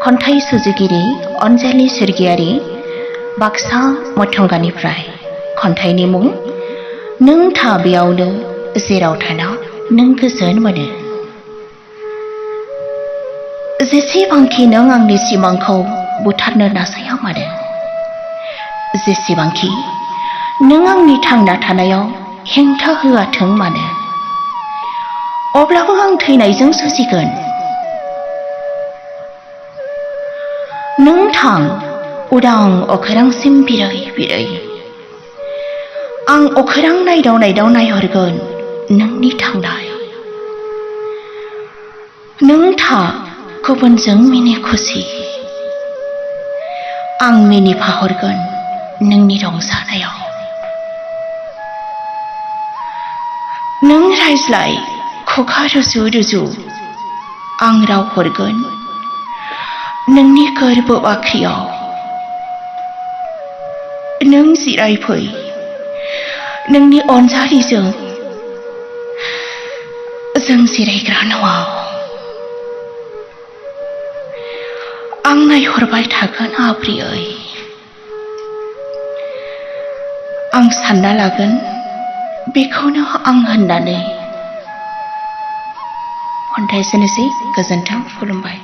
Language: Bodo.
खन्थाइ सुजुगिरि अनजालि सोरगियारि बाक्सा मथंगानिफ्राय खन्थाइनि मुं नों था बेयावनो जेराव थाना नों गोजोन मोनो। जेसेबांखि नों आंनि सिमांखौ बुथारनो नाजाया मानो, जेसेबांखि नों आंनि थांना थानायाव हेंथा होआथों मानो, अब्लाबो आं थैनायजों जुजिगोन। नों थां उदां अख्रांसिम बिरै बिरै, आं अख्रां नायदाव नायदाव नायहरगोन नोंनि थांनाय। नों था गुबुनजों मिनि खुसि, आं मिनिफाहरगोन नोंनि रंजानायाव। नों रायज्लाय खुगा रुजु रुजु, आं राव हरगोन नोंनि गोरबो बाख्रियाव। नों जिरायफै नोंनि अनजालिजों जों जिरायग्रा न'आव। आं नायहरबाय थागोन आब्रियै, आं सानना लागोन बेखौनो आं होननानै। खन्थाइ एसेनोसै, गोजोन्थों, खुलुमबाय।